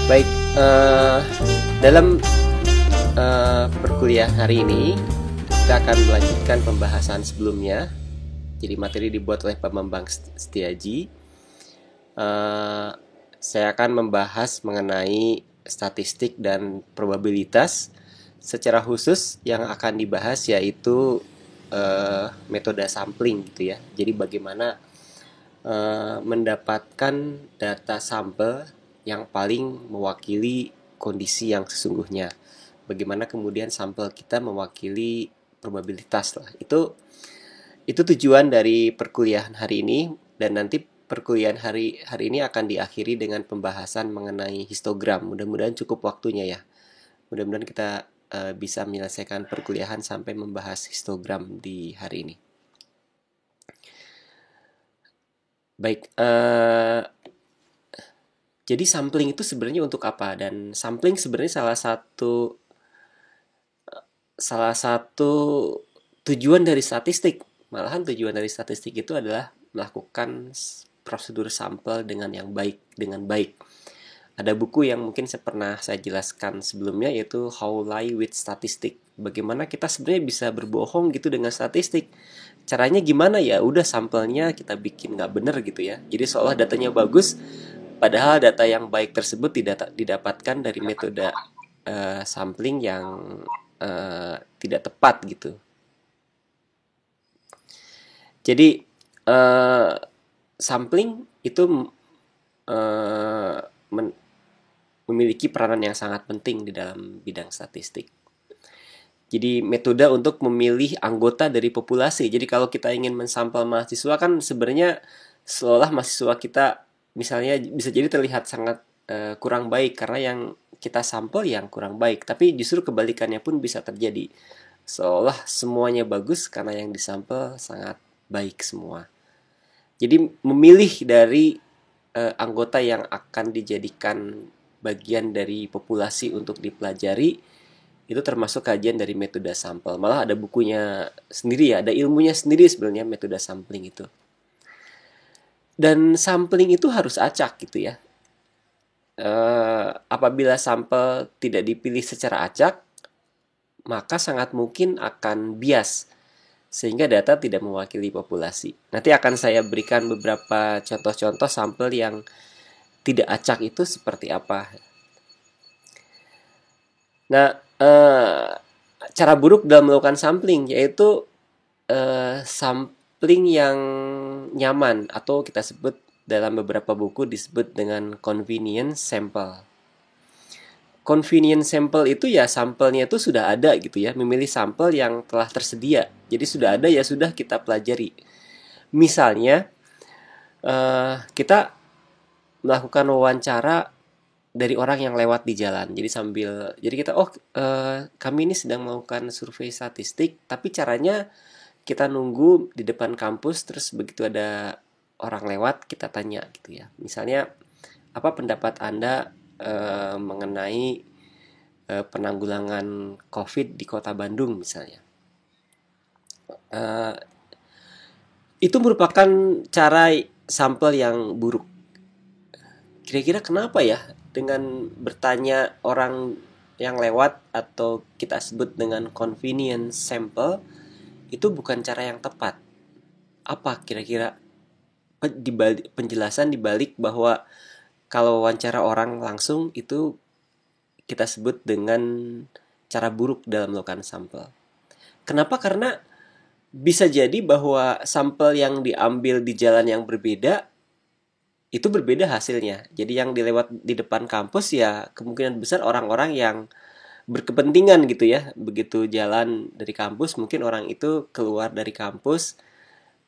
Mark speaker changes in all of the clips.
Speaker 1: Baik, dalam perkuliahan hari ini kita akan melanjutkan pembahasan sebelumnya. Jadi materi dibuat oleh Pak Bambang Setiaji. Saya akan membahas mengenai statistik dan probabilitas. Secara khusus yang akan dibahas yaitu metode sampling gitu ya. Jadi bagaimana mendapatkan data sampel yang paling mewakili kondisi yang sesungguhnya. Bagaimana kemudian sampel kita mewakili probabilitas lah. Itu tujuan dari perkuliahan hari ini, dan nanti perkuliahan hari ini akan diakhiri dengan pembahasan mengenai histogram. Mudah-mudahan cukup waktunya ya. Mudah-mudahan kita bisa menyelesaikan perkuliahan sampai membahas histogram di hari ini. Baik, jadi sampling itu sebenarnya untuk apa? Dan sampling sebenarnya salah satu tujuan dari statistik. Malahan tujuan dari statistik itu adalah melakukan prosedur sampel dengan baik. Ada buku yang mungkin pernah saya jelaskan sebelumnya, yaitu How Lie with Statistics. Bagaimana kita sebenarnya bisa berbohong gitu dengan statistik. Caranya gimana ya? Udah sampelnya kita bikin nggak bener gitu ya. Jadi seolah datanya bagus, padahal data yang baik tersebut tidak didapatkan dari metode sampling yang tidak tepat gitu. Jadi sampling itu memiliki peranan yang sangat penting di dalam bidang statistik. Jadi metode untuk memilih anggota dari populasi. Jadi kalau kita ingin mensampel mahasiswa kan sebenarnya seolah mahasiswa kita misalnya bisa jadi terlihat sangat kurang baik karena yang kita sampel yang kurang baik. Tapi justru kebalikannya pun bisa terjadi. Seolah semuanya bagus karena yang disampel sangat baik semua. Jadi memilih dari anggota yang akan dijadikan bagian dari populasi untuk dipelajari itu termasuk kajian dari metode sampel. Malah ada bukunya sendiri ya, ada ilmunya sendiri sebenarnya metode sampling itu. Dan sampling itu harus acak gitu ya. Apabila sampel tidak dipilih secara acak, maka sangat mungkin akan bias sehingga data tidak mewakili populasi. Nanti akan saya berikan beberapa contoh-contoh sampel yang tidak acak itu seperti apa. Nah, cara buruk dalam melakukan sampling yaitu sampling yang nyaman, atau kita sebut dalam beberapa buku disebut dengan convenience sample. Convenience sample itu ya sampelnya itu sudah ada gitu ya, memilih sampel yang telah tersedia. Jadi sudah ada ya sudah kita pelajari. Misalnya kita melakukan wawancara dari orang yang lewat di jalan. Jadi kita kami ini sedang melakukan survei statistik, tapi caranya kita nunggu di depan kampus, terus begitu ada orang lewat kita tanya gitu ya. Misalnya apa pendapat Anda mengenai penanggulangan COVID di Kota Bandung misalnya. Itu merupakan cara sampel yang buruk. Kira-kira kenapa ya dengan bertanya orang yang lewat atau kita sebut dengan convenience sample itu bukan cara yang tepat? Apa kira-kira penjelasan dibalik bahwa kalau wawancara orang langsung itu kita sebut dengan cara buruk dalam melakukan sampel? Kenapa? Karena bisa jadi bahwa sampel yang diambil di jalan yang berbeda itu berbeda hasilnya. Jadi yang dilewat di depan kampus ya kemungkinan besar orang-orang yang berkepentingan gitu ya. Begitu jalan dari kampus, mungkin orang itu keluar dari kampus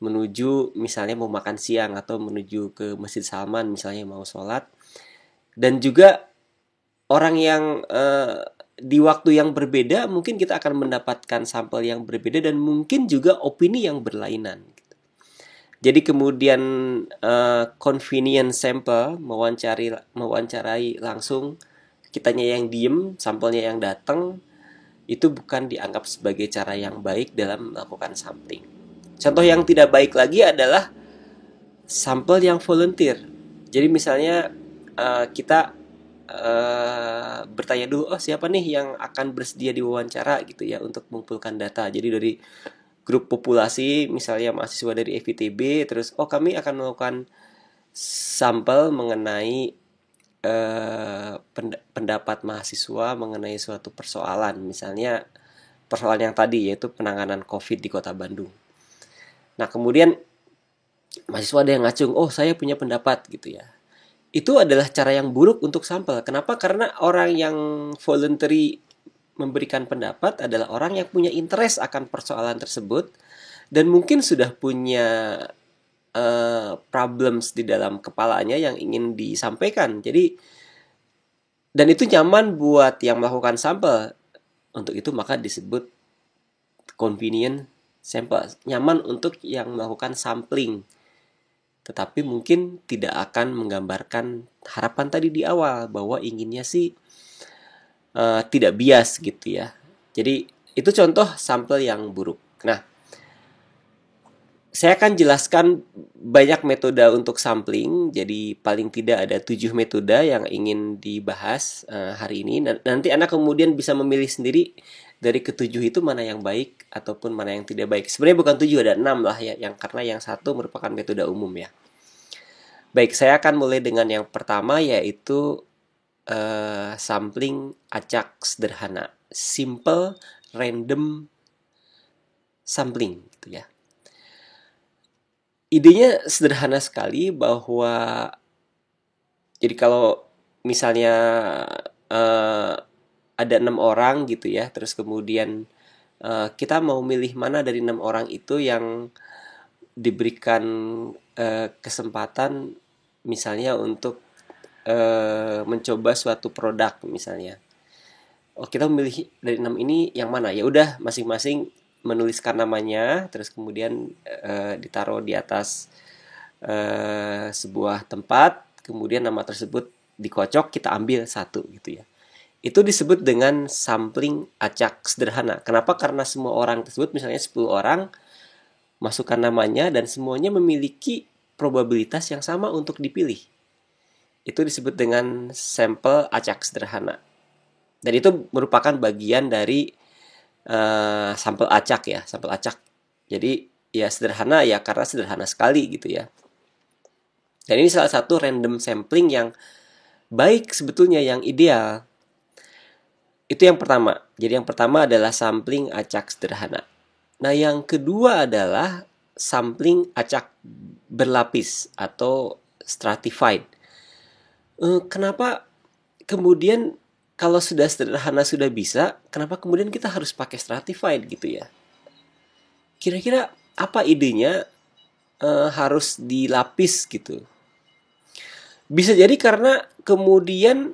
Speaker 1: menuju misalnya mau makan siang atau menuju ke Masjid Salman misalnya mau sholat. Dan juga orang yang di waktu yang berbeda mungkin kita akan mendapatkan sampel yang berbeda dan mungkin juga opini yang berlainan. Jadi kemudian convenience sample, mewawancarai langsung, kitanya yang diem, sampelnya yang datang, itu bukan dianggap sebagai cara yang baik dalam melakukan sampling. Contoh yang tidak baik lagi adalah sampel yang volunteer. Jadi misalnya kita bertanya dulu, oh siapa nih yang akan bersedia diwawancara gitu ya untuk mengumpulkan data. Jadi dari grup populasi misalnya mahasiswa dari FITB, terus oh kami akan melakukan sampel mengenai pendapat mahasiswa mengenai suatu persoalan, misalnya persoalan yang tadi yaitu penanganan COVID di Kota Bandung. Nah kemudian mahasiswa ada yang ngacung, oh saya punya pendapat gitu ya. Itu adalah cara yang buruk untuk sampel. Kenapa? Karena orang yang voluntary memberikan pendapat adalah orang yang punya interest akan persoalan tersebut dan mungkin sudah punya problems di dalam kepalanya yang ingin disampaikan. Jadi dan itu nyaman buat yang melakukan sampel. Untuk itu maka disebut convenient sample. Nyaman untuk yang melakukan sampling. Tetapi mungkin tidak akan menggambarkan harapan tadi di awal bahwa inginnya sih tidak bias gitu ya. Jadi itu contoh sampel yang buruk. Nah, saya akan jelaskan banyak metode untuk sampling. Jadi paling tidak ada 7 metode yang ingin dibahas hari ini. Nanti Anda kemudian bisa memilih sendiri dari ketujuh itu mana yang baik ataupun mana yang tidak baik. Sebenarnya bukan 7, ada 6 lah ya, yang karena yang satu merupakan metode umum ya. Baik, saya akan mulai dengan yang pertama yaitu sampling acak sederhana, simple random sampling gitu ya. Idenya sederhana sekali bahwa jadi kalau misalnya ada 6 orang gitu ya, terus kemudian kita mau milih mana dari 6 orang itu yang diberikan kesempatan misalnya untuk mencoba suatu produk misalnya. Oh, kita memilih dari 6 ini yang mana? Ya udah masing-masing menuliskan namanya, terus kemudian ditaruh di atas sebuah tempat, kemudian nama tersebut dikocok, kita ambil satu gitu ya. Itu disebut dengan sampling acak sederhana. Kenapa? Karena semua orang tersebut, misalnya 10 orang, masukkan namanya dan semuanya memiliki probabilitas yang sama untuk dipilih. Itu disebut dengan sampel acak sederhana. Dan itu merupakan bagian dari sampel acak ya, sampel acak. Jadi ya sederhana ya karena sederhana sekali gitu ya. Dan ini salah satu random sampling yang baik sebetulnya, yang ideal. Itu yang pertama. Jadi yang pertama adalah sampling acak sederhana. Nah yang kedua adalah sampling acak berlapis atau stratified. Kenapa kemudian kalau sudah sederhana sudah bisa, kenapa kemudian kita harus pakai stratified gitu ya? Kira-kira apa idenya harus dilapis gitu? Bisa jadi karena kemudian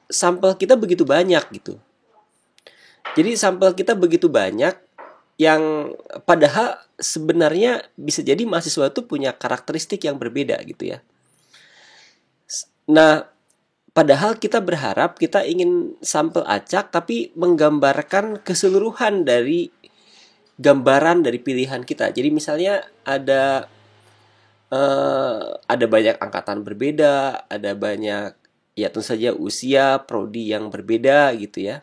Speaker 1: sampel kita begitu banyak gitu. Jadi sampel kita begitu banyak yang padahal sebenarnya bisa jadi mahasiswa itu punya karakteristik yang berbeda gitu ya. Nah, padahal kita berharap kita ingin sampel acak tapi menggambarkan keseluruhan dari gambaran dari pilihan kita. Jadi misalnya ada banyak angkatan berbeda, ada banyak ya tentu saja usia, prodi yang berbeda gitu ya.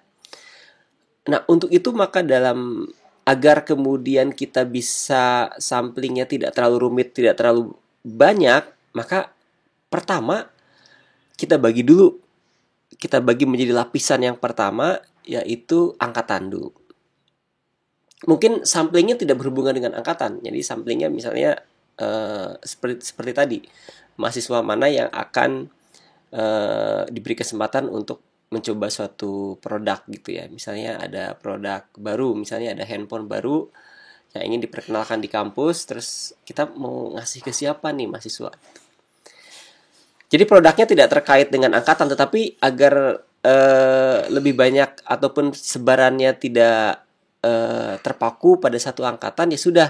Speaker 1: Nah, untuk itu maka agar kemudian kita bisa samplingnya tidak terlalu rumit, tidak terlalu banyak, maka pertama kita bagi menjadi lapisan yang pertama yaitu angkatan dulu. Mungkin samplingnya tidak berhubungan dengan angkatan. Jadi samplingnya misalnya seperti tadi, mahasiswa mana yang akan diberi kesempatan untuk mencoba suatu produk gitu ya. Misalnya ada produk baru, misalnya ada handphone baru yang ingin diperkenalkan di kampus, terus kita mau ngasih ke siapa nih mahasiswa. Jadi produknya tidak terkait dengan angkatan, tetapi agar lebih banyak ataupun sebarannya tidak terpaku pada satu angkatan, ya sudah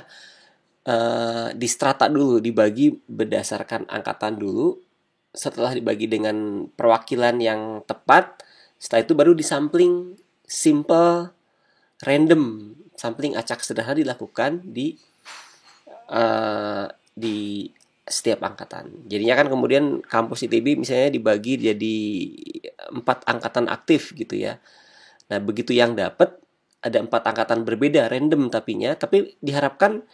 Speaker 1: di strata dulu, dibagi berdasarkan angkatan dulu. Setelah dibagi dengan perwakilan yang tepat, setelah itu baru disampling simple random. Sampling acak sederhana dilakukan di setiap angkatan. Jadinya kan kemudian kampus ITB misalnya dibagi jadi 4 angkatan aktif gitu ya. Nah, begitu yang dapat ada 4 angkatan berbeda, random tapi diharapkan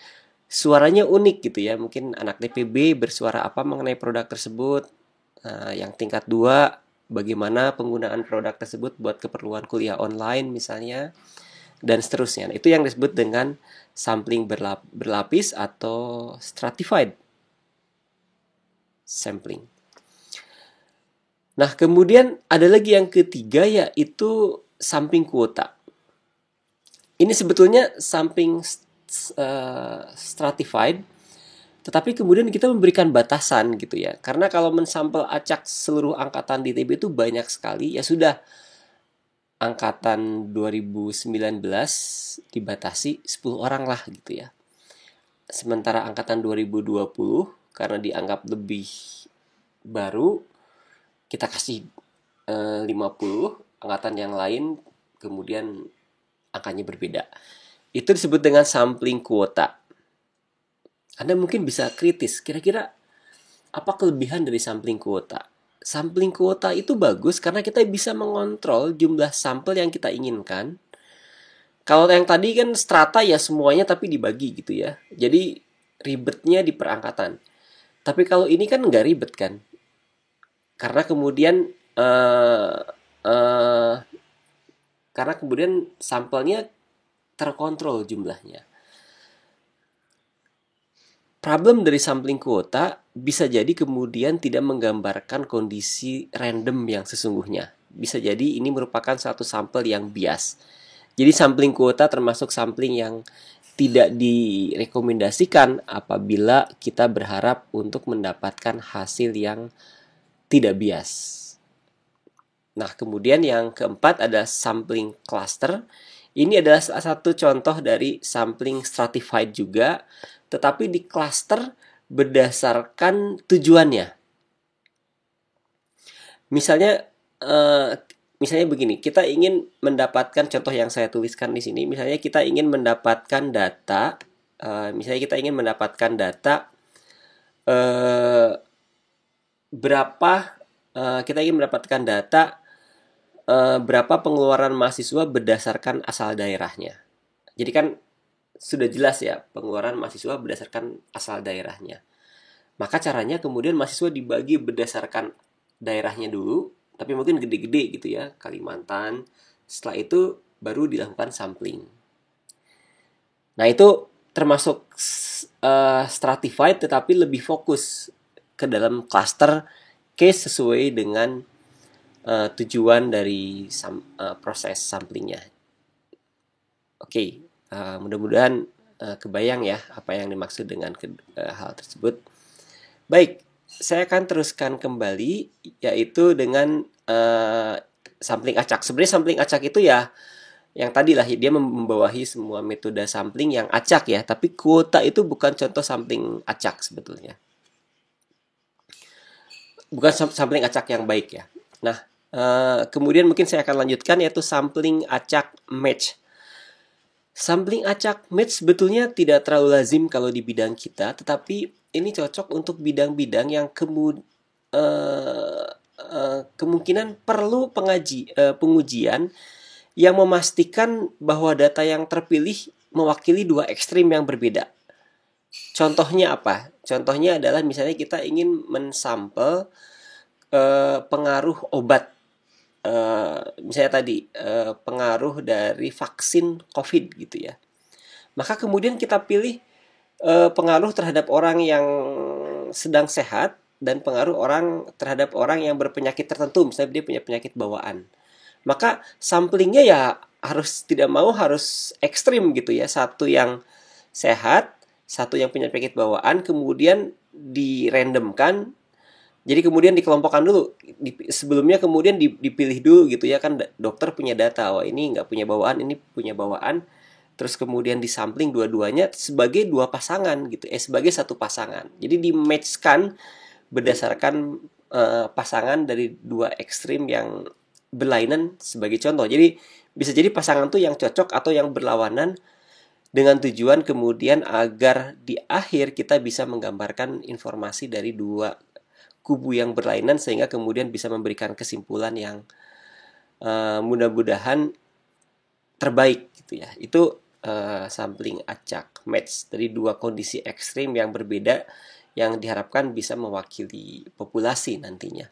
Speaker 1: suaranya unik gitu ya. Mungkin anak DPB bersuara apa mengenai produk tersebut. Yang tingkat 2 bagaimana penggunaan produk tersebut buat keperluan kuliah online misalnya, dan seterusnya. Nah, itu yang disebut dengan sampling berlapis atau stratified sampling. Nah, kemudian ada lagi yang ketiga, yaitu sampling kuota. Ini sebetulnya sampling stratified, tetapi kemudian kita memberikan batasan gitu ya. Karena kalau mensampel acak seluruh angkatan di ITB itu banyak sekali, ya sudah, angkatan 2019 dibatasi 10 orang lah gitu ya. Sementara angkatan 2020 karena dianggap lebih baru, kita kasih 50, angkatan yang lain kemudian angkanya berbeda. Itu disebut dengan sampling kuota. Anda mungkin bisa kritis, kira-kira apa kelebihan dari sampling kuota? Sampling kuota itu bagus karena kita bisa mengontrol jumlah sampel yang kita inginkan. Kalau yang tadi kan strata ya semuanya tapi dibagi gitu ya. Jadi ribetnya di perangkatan. Tapi kalau ini kan nggak ribet kan? Karena kemudian sampelnya terkontrol jumlahnya. Problem dari sampling kuota bisa jadi kemudian tidak menggambarkan kondisi random yang sesungguhnya. Bisa jadi ini merupakan satu sampel yang bias. Jadi sampling kuota termasuk sampling yang tidak direkomendasikan apabila kita berharap untuk mendapatkan hasil yang tidak bias. Nah, kemudian yang keempat ada sampling cluster. Ini adalah salah satu contoh dari sampling stratified juga, tetapi di cluster berdasarkan tujuannya. Misalnya begini, kita ingin mendapatkan contoh yang saya tuliskan di sini. Misalnya kita ingin mendapatkan data, berapa pengeluaran mahasiswa berdasarkan asal daerahnya. Jadi kan sudah jelas ya, pengeluaran mahasiswa berdasarkan asal daerahnya. Maka caranya kemudian mahasiswa dibagi berdasarkan daerahnya dulu, tapi mungkin gede-gede gitu ya, Kalimantan. Setelah itu baru dilakukan sampling. Nah, itu termasuk stratified tetapi lebih fokus ke dalam cluster case sesuai dengan tujuan dari proses samplingnya. Oke, mudah-mudahan kebayang ya apa yang dimaksud dengan hal tersebut. Baik, saya akan teruskan kembali, yaitu dengan sampling acak. Sebenarnya sampling acak itu ya yang tadi lah, dia membawahi semua metode sampling yang acak ya, tapi kuota itu bukan contoh sampling acak sebetulnya. Bukan sampling acak yang baik ya. Nah, kemudian mungkin saya akan lanjutkan, yaitu sampling acak match. Sampling acak match sebetulnya tidak terlalu lazim kalau di bidang kita, tetapi ini cocok untuk bidang-bidang yang kemungkinan perlu pengujian yang memastikan bahwa data yang terpilih mewakili dua ekstrim yang berbeda. Contohnya apa? Contohnya adalah misalnya kita ingin mensampel pengaruh obat. Misalnya tadi pengaruh dari vaksin COVID gitu ya. Maka kemudian kita pilih pengaruh terhadap orang yang sedang sehat dan pengaruh terhadap orang yang berpenyakit tertentu, misalnya dia punya penyakit bawaan. Maka samplingnya ya harus ekstrim gitu ya. Satu yang sehat, satu yang punya penyakit bawaan, kemudian dirandomkan. Jadi kemudian dikelompokkan dulu. Sebelumnya kemudian dipilih dulu gitu ya, kan dokter punya data, wah ini nggak punya bawaan, ini punya bawaan. Terus kemudian disampling dua-duanya sebagai dua pasangan gitu, sebagai satu pasangan. Jadi di-matchkan berdasarkan pasangan dari dua ekstrim yang berlainan sebagai contoh. Jadi bisa jadi pasangan tuh yang cocok atau yang berlawanan, dengan tujuan kemudian agar di akhir kita bisa menggambarkan informasi dari dua kubu yang berlainan sehingga kemudian bisa memberikan kesimpulan yang mudah-mudahan terbaik gitu ya. Itu sampling acak match dari dua kondisi ekstrim yang berbeda yang diharapkan bisa mewakili populasi nantinya.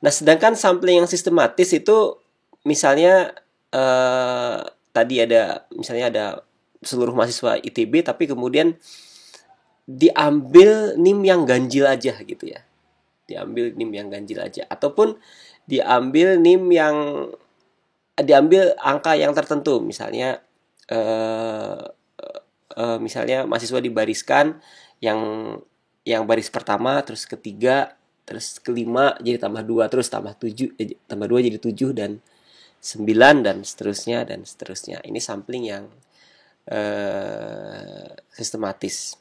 Speaker 1: Nah, sedangkan sampling yang sistematis itu misalnya tadi misalnya ada seluruh mahasiswa ITB tapi kemudian diambil NIM yang ganjil aja gitu ya. Diambil NIM yang ganjil aja ataupun diambil NIM yang diambil angka yang tertentu misalnya misalnya mahasiswa dibariskan yang baris pertama terus ketiga terus kelima jadi tambah 2 terus tambah 7 tambah 2 jadi 7 dan 9 dan seterusnya dan seterusnya. Ini sampling yang sistematis.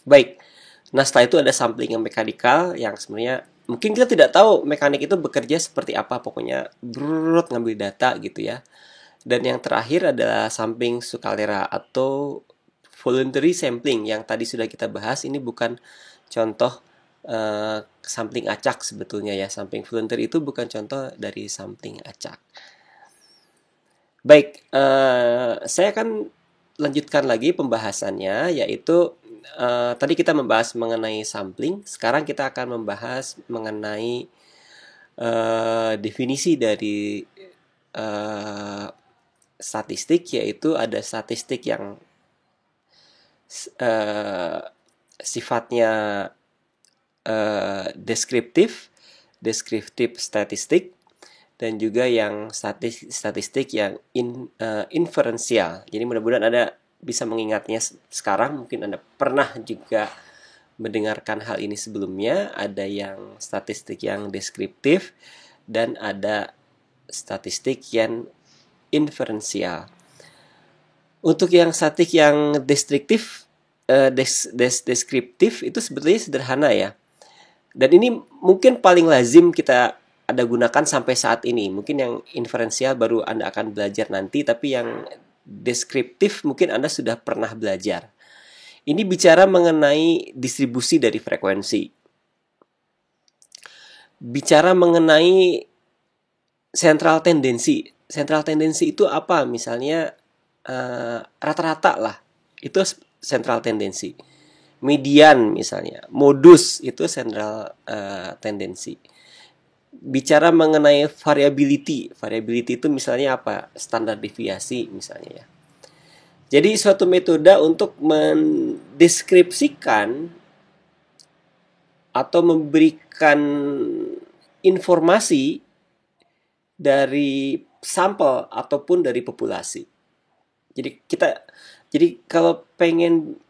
Speaker 1: Baik. Nah, setelah itu ada sampling yang mekanikal yang sebenarnya mungkin kita tidak tahu mekanik itu bekerja seperti apa, pokoknya brrrr ngambil data gitu ya. Dan yang terakhir adalah sampling sukalera atau voluntary sampling yang tadi sudah kita bahas. Ini bukan contoh sampling acak sebetulnya ya. Sampling voluntary itu bukan contoh dari sampling acak. Baik, saya akan lanjutkan lagi pembahasannya, yaitu tadi kita membahas mengenai sampling. Sekarang kita akan membahas mengenai definisi dari statistik, yaitu ada statistik yang sifatnya deskriptif statistik, dan juga yang statistik yang inferensial. Jadi mudah-mudahan Anda bisa mengingatnya sekarang. Mungkin Anda pernah juga mendengarkan hal ini sebelumnya. Ada yang statistik yang deskriptif dan ada statistik yang inferensial. Untuk yang statistik yang deskriptif itu sebetulnya sederhana ya. Dan ini mungkin paling lazim kita ada gunakan sampai saat ini. Mungkin yang inferensial baru Anda akan belajar nanti, tapi yang deskriptif mungkin Anda sudah pernah belajar. Ini bicara mengenai distribusi dari frekuensi. Bicara mengenai central tendency. Central tendency itu apa? Misalnya rata-rata lah. Itu central tendency. Median misalnya. Modus itu central tendency. Bicara mengenai variability. Variability itu misalnya apa? Standar deviasi misalnya ya. Jadi suatu metode untuk mendeskripsikan atau memberikan informasi dari sampel ataupun dari populasi. Jadi kalau pengen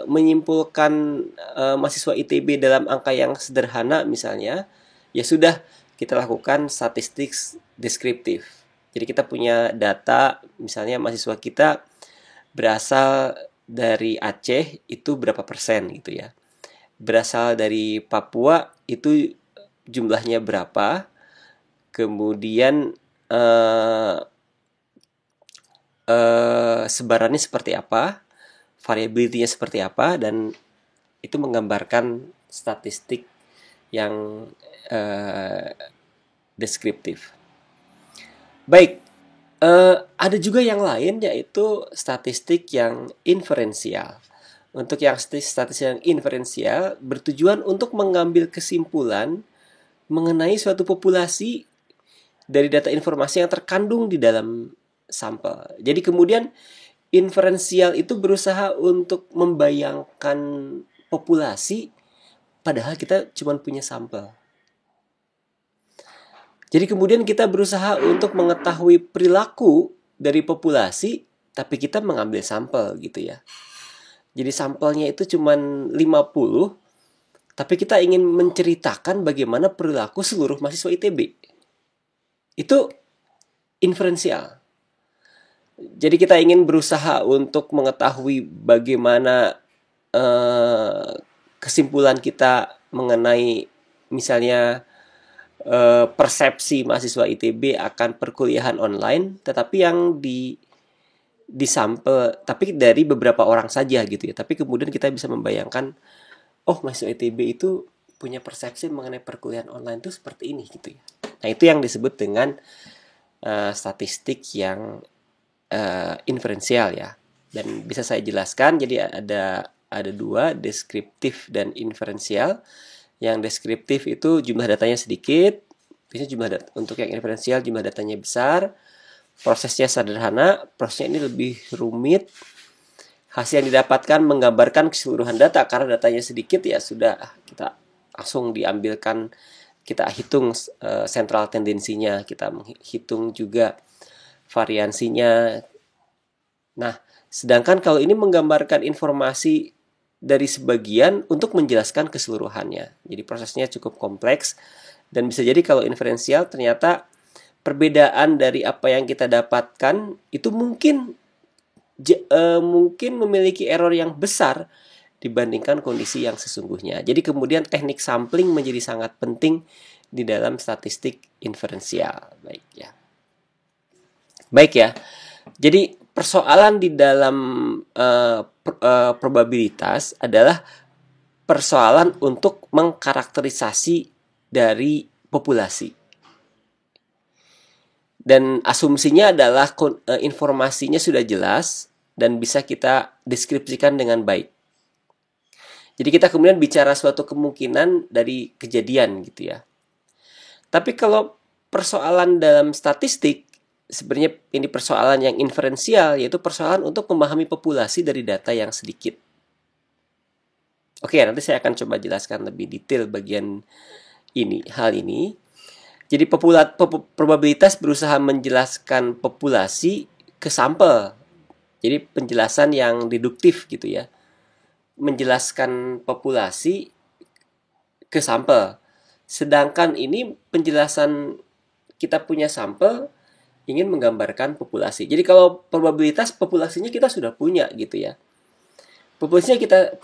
Speaker 1: menyimpulkan mahasiswa ITB dalam angka yang sederhana misalnya, ya sudah kita lakukan statistik deskriptif. Jadi kita punya data, misalnya mahasiswa kita berasal dari Aceh itu berapa persen gitu ya. Berasal dari Papua itu jumlahnya berapa. Kemudian sebarannya seperti apa, variability-nya seperti apa, dan itu menggambarkan statistik yang deskriptif. Baik, ada juga yang lain yaitu statistik yang inferensial. Untuk yang statistik yang inferensial bertujuan untuk mengambil kesimpulan mengenai suatu populasi dari data informasi yang terkandung di dalam sampel. Jadi kemudian inferensial itu berusaha untuk membayangkan populasi padahal kita cuma punya sampel. Jadi kemudian kita berusaha untuk mengetahui perilaku dari populasi, tapi kita mengambil sampel gitu ya. Jadi sampelnya itu cuma 50, tapi kita ingin menceritakan bagaimana perilaku seluruh mahasiswa ITB. Itu inferensial. Jadi kita ingin berusaha untuk mengetahui bagaimana kesimpulan kita mengenai misalnya persepsi mahasiswa ITB akan perkuliahan online, tetapi yang disampel tapi dari beberapa orang saja gitu ya. Tapi kemudian kita bisa membayangkan, oh masuk ITB itu punya persepsi mengenai perkuliahan online itu seperti ini gitu ya. Nah itu yang disebut dengan statistik yang inferensial ya. Dan bisa saya jelaskan, jadi ada dua, deskriptif dan inferensial. Yang deskriptif itu jumlah datanya sedikit, biasanya untuk yang inferensial jumlah datanya besar, prosesnya sederhana, prosesnya ini lebih rumit. Hasil yang didapatkan menggambarkan keseluruhan data, karena datanya sedikit ya sudah kita langsung diambilkan, kita hitung sentral tendensinya, kita menghitung juga variansinya. Nah, sedangkan kalau ini menggambarkan informasi dari sebagian untuk menjelaskan keseluruhannya. Jadi prosesnya cukup kompleks, dan bisa jadi kalau inferensial ternyata perbedaan dari apa yang kita dapatkan itu mungkin memiliki error yang besar dibandingkan kondisi yang sesungguhnya. Jadi kemudian teknik sampling menjadi sangat penting di dalam statistik inferensial. Baik ya. Jadi persoalan di dalam probabilitas adalah persoalan untuk mengkarakterisasi dari populasi. Dan asumsinya adalah informasinya sudah jelas dan bisa kita deskripsikan dengan baik. Jadi kita kemudian bicara suatu kemungkinan dari kejadian gitu ya. Tapi kalau persoalan dalam statistik, sebenarnya ini persoalan yang inferensial, yaitu persoalan untuk memahami populasi dari data yang sedikit. Oke, nanti saya akan coba jelaskan lebih detail bagian hal ini. Jadi probabilitas berusaha menjelaskan populasi ke sampel. Jadi penjelasan yang deduktif gitu ya. Menjelaskan populasi ke sampel. Sedangkan ini penjelasan kita punya sampel ingin menggambarkan populasi. Jadi kalau probabilitas populasinya kita sudah punya gitu ya. Populasinya kita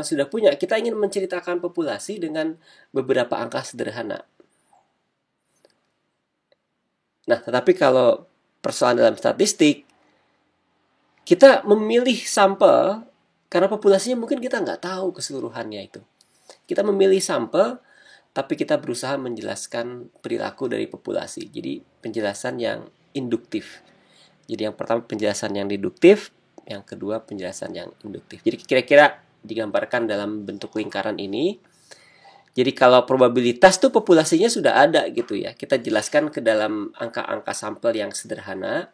Speaker 1: sudah punya. Kita ingin menceritakan populasi dengan beberapa angka sederhana. Nah, tetapi kalau persoalan dalam statistik, kita memilih sampel karena populasinya mungkin kita nggak tahu keseluruhannya itu. Kita memilih sampel, tapi kita berusaha menjelaskan perilaku dari populasi. Jadi penjelasan yang induktif. Jadi yang pertama penjelasan yang deduktif, yang kedua penjelasan yang induktif. Jadi kira-kira digambarkan dalam bentuk lingkaran ini. Jadi kalau probabilitas tuh populasinya sudah ada gitu ya. Kita jelaskan ke dalam angka-angka sampel yang sederhana.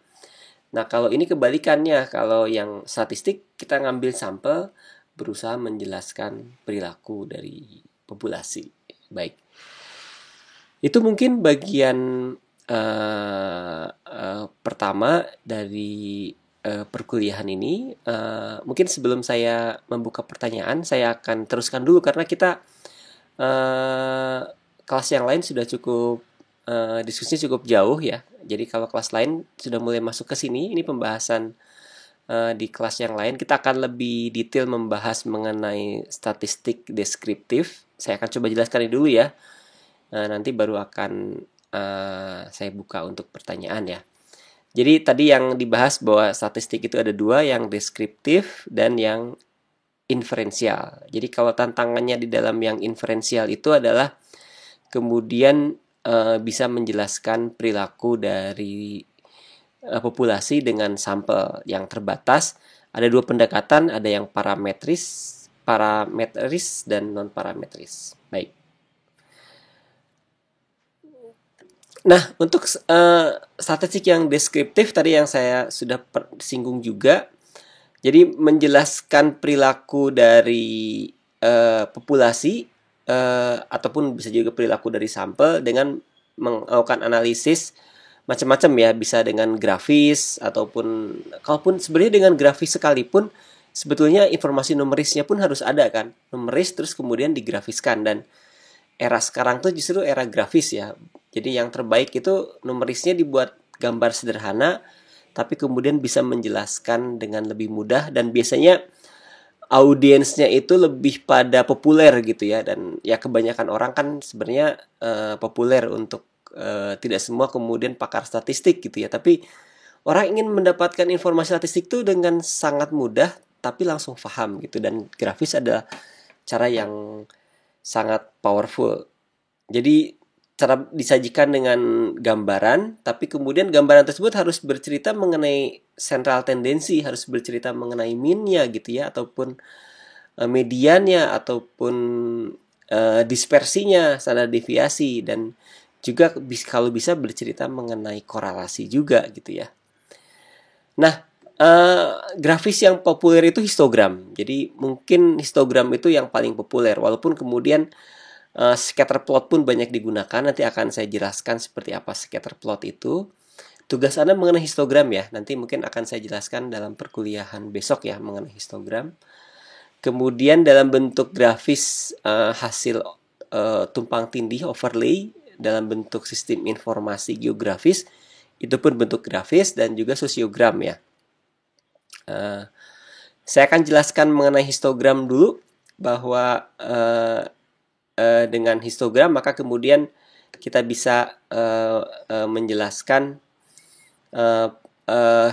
Speaker 1: Nah kalau ini kebalikannya. Kalau yang statistik kita ngambil sampel, berusaha menjelaskan perilaku dari populasi. Baik. Itu mungkin bagian pertama dari perkuliahan ini. Mungkin sebelum saya membuka pertanyaan, saya akan teruskan dulu karena kita kelas yang lain sudah cukup diskusinya cukup jauh ya. Jadi kalau kelas lain sudah mulai masuk ke sini, ini pembahasan di kelas yang lain kita akan lebih detail membahas mengenai statistik deskriptif. Saya akan coba jelaskan ini dulu ya. Nanti baru akan saya buka untuk pertanyaan ya. Jadi tadi yang dibahas bahwa statistik itu ada dua, yang deskriptif dan yang inferensial. Jadi kalau tantangannya di dalam yang inferensial itu adalah kemudian bisa menjelaskan perilaku dari populasi dengan sampel yang terbatas. Ada dua pendekatan, ada yang parametris dan non parametris. Baik. Nah, untuk statistik yang deskriptif tadi yang saya sudah singgung juga. Jadi menjelaskan perilaku dari populasi ataupun bisa juga perilaku dari sampel dengan melakukan analisis macam-macam ya, bisa dengan grafis ataupun kalaupun sebenarnya dengan grafis sekalipun sebetulnya informasi numerisnya pun harus ada kan, numeris terus kemudian digrafiskan, dan era sekarang tuh justru era grafis ya. Jadi yang terbaik itu numerisnya dibuat gambar sederhana tapi kemudian bisa menjelaskan dengan lebih mudah, dan biasanya audiensnya itu lebih pada populer gitu ya, dan ya kebanyakan orang kan sebenarnya populer untuk tidak semua kemudian pakar statistik gitu ya, tapi orang ingin mendapatkan informasi statistik itu dengan sangat mudah tapi langsung paham gitu, dan grafis adalah cara yang sangat powerful. Jadi cara disajikan dengan gambaran, tapi kemudian gambaran tersebut harus bercerita mengenai central tendensi, harus bercerita mengenai mean-nya gitu ya, ataupun mediannya, ataupun dispersinya, standar deviasi, dan juga kalau bisa bercerita mengenai korelasi juga gitu ya. Nah, grafis yang populer itu histogram. Jadi mungkin histogram itu yang paling populer, walaupun kemudian scatter plot pun banyak digunakan. Nanti akan saya jelaskan seperti apa scatter plot itu. Tugas Anda mengenai histogram ya. Nanti mungkin akan saya jelaskan dalam perkuliahan besok ya mengenai histogram. Kemudian dalam bentuk grafis hasil tumpang tindih overlay dalam bentuk sistem informasi geografis, itu pun bentuk grafis, dan juga sosiogram ya. Saya akan jelaskan mengenai histogram dulu, bahwa dengan histogram maka kemudian kita bisa menjelaskan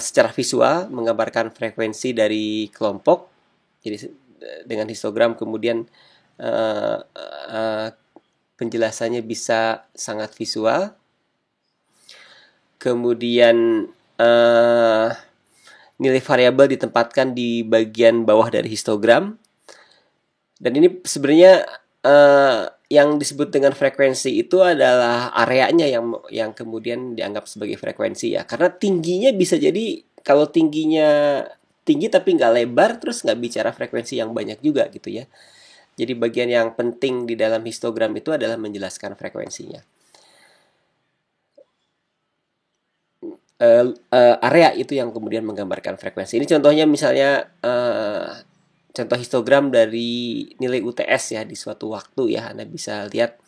Speaker 1: secara visual, menggambarkan frekuensi dari kelompok. Jadi dengan histogram kemudian penjelasannya bisa sangat visual. Kemudian nilai variabel ditempatkan di bagian bawah dari histogram. Dan ini sebenarnya yang disebut dengan frekuensi itu adalah areanya yang kemudian dianggap sebagai frekuensi ya. Karena tingginya bisa jadi, kalau tingginya tinggi tapi nggak lebar, terus nggak bicara frekuensi yang banyak juga gitu ya. Jadi bagian yang penting di dalam histogram itu adalah menjelaskan frekuensinya. Area itu yang kemudian menggambarkan frekuensi. Ini contohnya misalnya contoh histogram dari nilai UTS ya di suatu waktu ya. Anda bisa lihat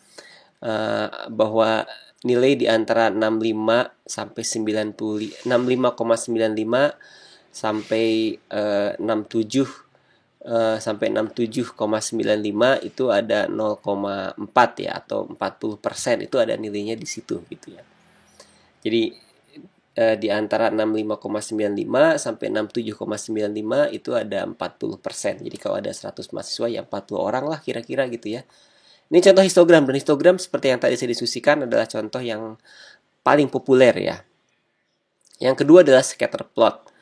Speaker 1: bahwa nilai di antara 65 sampai 90, 65,95 sampai 67 sampai 67,95 itu ada 0,4 ya, atau 40% itu ada nilainya di situ gitu ya. Jadi di antara 65,95 sampai 67,95 itu ada 40%. Jadi kalau ada 100 mahasiswa ya 40 orang lah kira-kira gitu ya. Ini contoh histogram, dan histogram seperti yang tadi saya diskusikan adalah contoh yang paling populer ya. Yang kedua adalah scatter plot.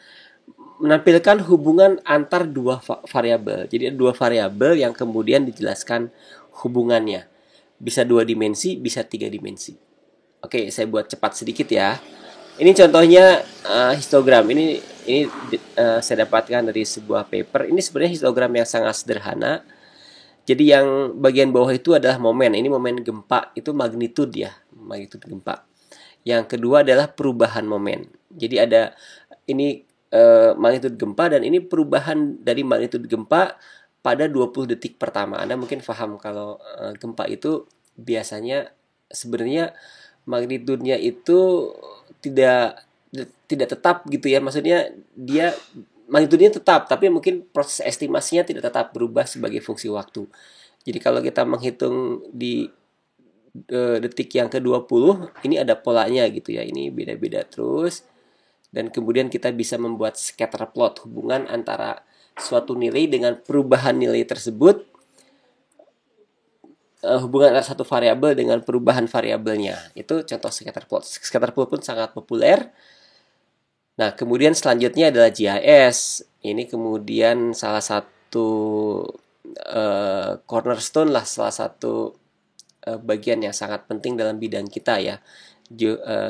Speaker 1: Menampilkan hubungan antar dua variabel. Jadi ada dua variabel yang kemudian dijelaskan hubungannya. Bisa 2 dimensi, bisa 3 dimensi. Oke, saya buat cepat sedikit ya. Ini contohnya histogram. Ini saya dapatkan dari sebuah paper. Ini sebenarnya histogram yang sangat sederhana. Jadi yang bagian bawah itu adalah momen. Ini momen gempa, itu magnitude ya, magnitude gempa. Yang kedua adalah perubahan momen. Jadi ada ini magnitude gempa, dan ini perubahan dari magnitude gempa pada 20 detik pertama. Anda mungkin paham kalau gempa itu biasanya sebenarnya magnitudenya itu tidak tetap gitu ya. Maksudnya dia magnitudenya tetap, tapi mungkin proses estimasinya tidak tetap, berubah sebagai fungsi waktu. Jadi kalau kita menghitung di detik yang ke-20, ini ada polanya gitu ya. Ini beda-beda terus. Dan kemudian kita bisa membuat scatter plot, hubungan antara suatu nilai dengan perubahan nilai tersebut, hubungan antara satu variabel dengan perubahan variabelnya. Itu contoh scatter plot. Scatter plot pun sangat populer. Nah, kemudian selanjutnya adalah GIS. Ini kemudian salah satu cornerstone lah, salah satu bagian yang sangat penting dalam bidang kita ya,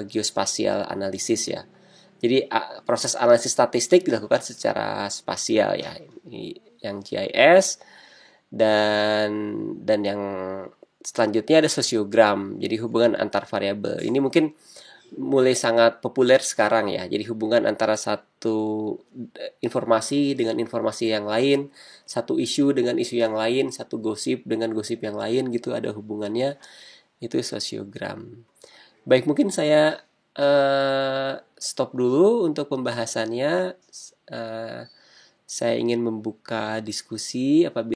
Speaker 1: geospasial analisis ya. Jadi proses analisis statistik dilakukan secara spasial ya. Ini yang GIS, dan yang selanjutnya ada sosiogram. Jadi hubungan antar variabel. Ini mungkin mulai sangat populer sekarang ya. Jadi hubungan antara satu informasi dengan informasi yang lain, satu isu dengan isu yang lain, satu gosip dengan gosip yang lain gitu, ada hubungannya. Itu sosiogram. Baik, mungkin saya stop dulu untuk pembahasannya. Saya ingin membuka diskusi apabila